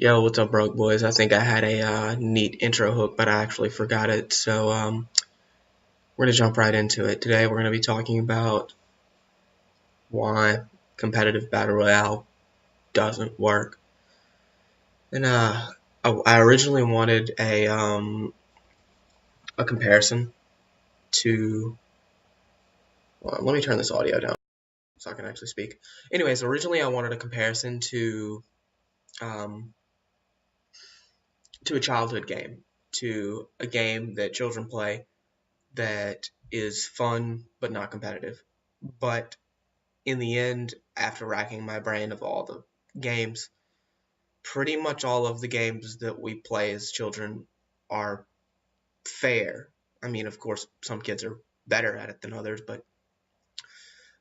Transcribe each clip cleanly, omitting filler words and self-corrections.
Yo, what's up, broke boys? I think I had a neat intro hook, but I actually forgot it. So we're gonna jump right into it. Today we're gonna be talking about why competitive battle royale doesn't work. And I originally wanted a comparison to. Well, let me turn this audio down so I can actually speak. Anyways, originally I wanted a comparison um, to a childhood game, to a game that children play that is fun but not competitive. But in the end, after racking my brain of all the games, pretty much all of the games that we play as children are fair. I mean, of course, some kids are better at it than others, but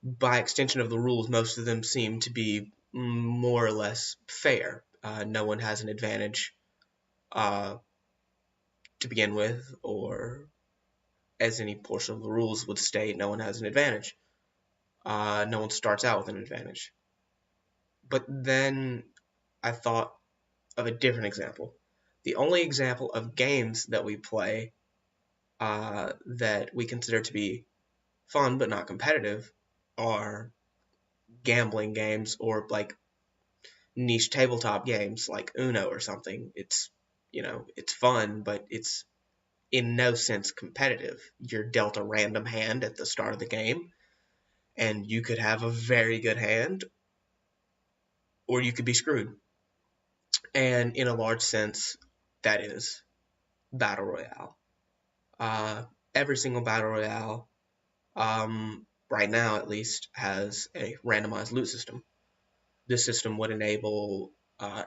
by extension of the rules, most of them seem to be more or less fair. No one has an advantage uh, to begin with, or as any portion of the rules would state, no one has an advantage. No one starts out with an advantage. But then I thought of a different example. The only example of games that we play that we consider to be fun but not competitive are gambling games or like niche tabletop games like Uno or something. It's fun, but it's in no sense competitive. You're dealt a random hand at the start of the game, and you could have a very good hand or you could be screwed. And in a large sense, that is Battle Royale. Uh, every single Battle Royale, right now at least, has a randomized loot system. This system would enable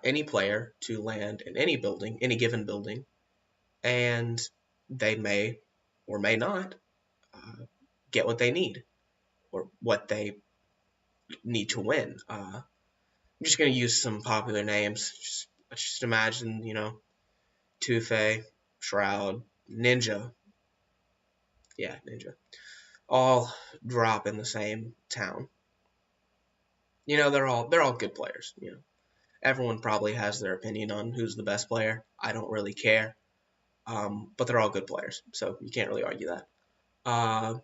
any player to land in any building, any given building, and they may or may not uh, get what they need or what they need to win. I'm just going to use some popular names. Just imagine, Tufe, Shroud, Ninja. Yeah, Ninja. All drop in the same town. They're all good players. Everyone probably has their opinion on who's the best player. I don't really care, but they're all good players, so you can't really argue that. Uh,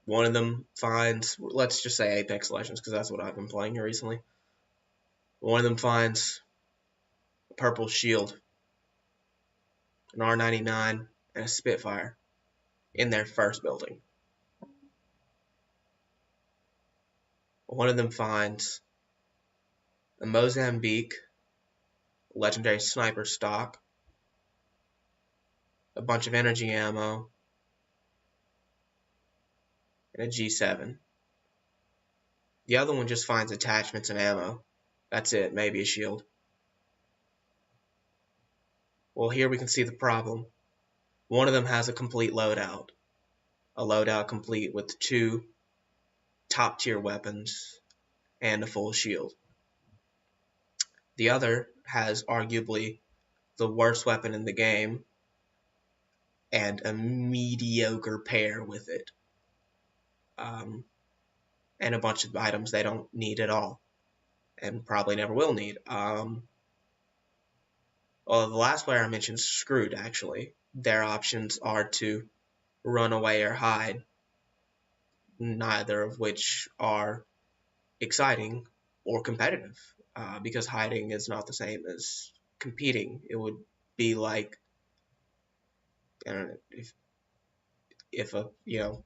One of them finds, let's just say Apex Legends, because that's what I've been playing here recently. One of them finds a purple shield, an R99, and a Spitfire in their first building. One of them finds a Mozambique legendary sniper stock, a bunch of energy ammo, and a G7. The other one just finds attachments and ammo. That's it, maybe a shield. Well, here we can see the problem. One of them has a complete loadout. A loadout complete with 2 top tier weapons and a full shield. The other has arguably the worst weapon in the game and a mediocre pair with it. And a bunch of items they don't need at all and probably never will need. Well, the last player I mentioned is screwed, actually. Their options are to run away or hide, neither of which are exciting or competitive, because hiding is not the same as competing. It would be like, I don't know,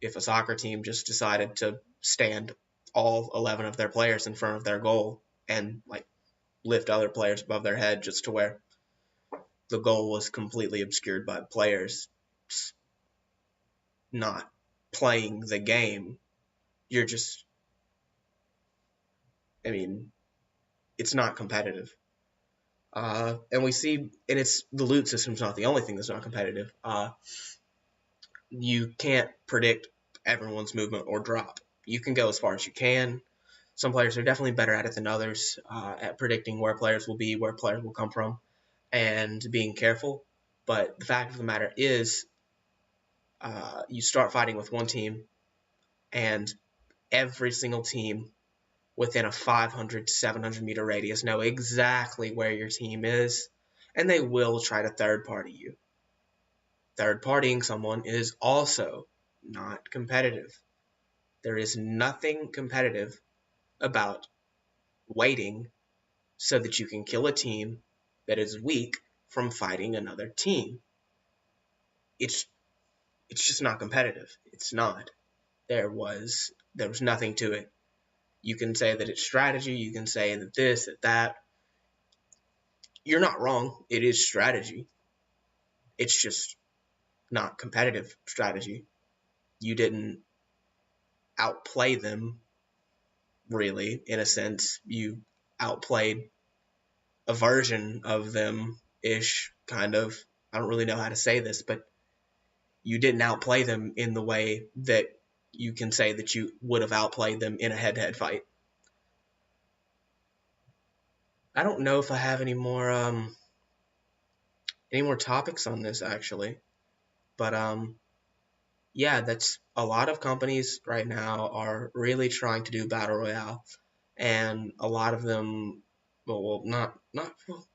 if a soccer team just decided to stand all 11 of their players in front of their goal and like lift other players above their head just to where the goal was completely obscured by players not playing the game. You're just, I mean, it's not competitive. And we see, and it's the loot system's not the only thing that's not competitive. You can't predict everyone's movement or drop. You can go as far as you can. Some players are definitely better at it than others, at predicting where players will be, where players will come from, and being careful. But the fact of the matter is, you start fighting with one team, and every single team within a 500 to 700 meter radius know exactly where your team is, and they will try to third party you. Third partying someone is also not competitive. There is nothing competitive about waiting so that you can kill a team that is weak from fighting another team. It's just not competitive. It's not. There was nothing to it. You can say that it's strategy, you can say that this, that. You're not wrong. It is strategy. It's just not competitive strategy. You didn't outplay them, really, in a sense. You outplayed a version of them ish, kind of. I don't really know how to say this, but you didn't outplay them in the way that you can say that you would have outplayed them in a head-to-head fight. I don't know if I have any more topics on this, actually, but yeah, that's a lot of companies right now are really trying to do battle royale, and a lot of them, well, not well,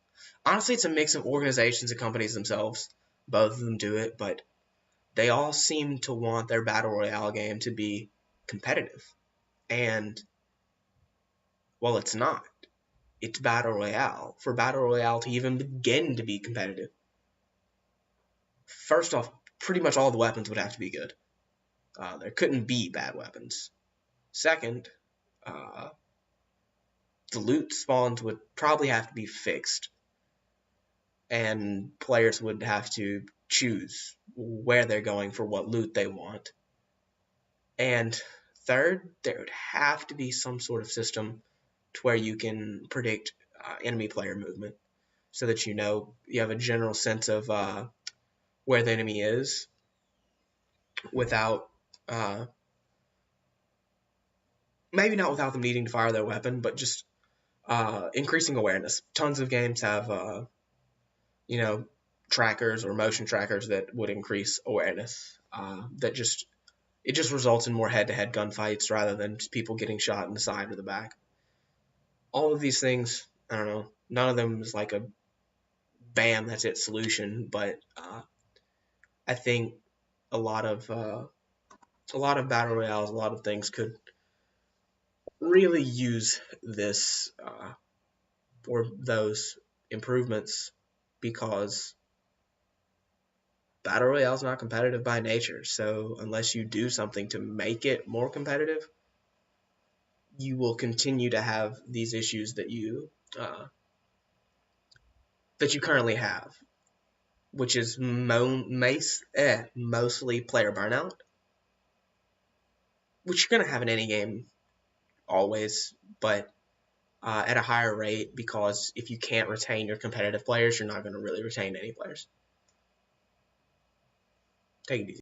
honestly, it's a mix of organizations and companies themselves. Both of them do it, but they all seem to want their battle royale game to be competitive. And well, it's not. It's battle royale. For battle royale to even begin to be competitive, first off, pretty much all the weapons would have to be good. There couldn't be bad weapons. Second, uh, the loot spawns would probably have to be fixed, and players would have to choose where they're going for what loot they want. And third, there would have to be some sort of system to where you can predict enemy player movement so that you have a general sense of where the enemy is without maybe not without them needing to fire their weapon, but just increasing awareness. Tons of games have you know, trackers or motion trackers that would increase awareness. That just it just results in more head-to-head gunfights rather than just people getting shot in the side or the back. All of these things, I don't know. None of them is like a bam, that's it solution, but I think a lot of battle royales, a lot of things could really use this or those improvements because battle royale is not competitive by nature. So unless you do something to make it more competitive, you will continue to have these issues that you currently have, which is mostly player burnout, which you're gonna have in any game always, but at a higher rate because if you can't retain your competitive players, you're not going to really retain any players. Take it easy.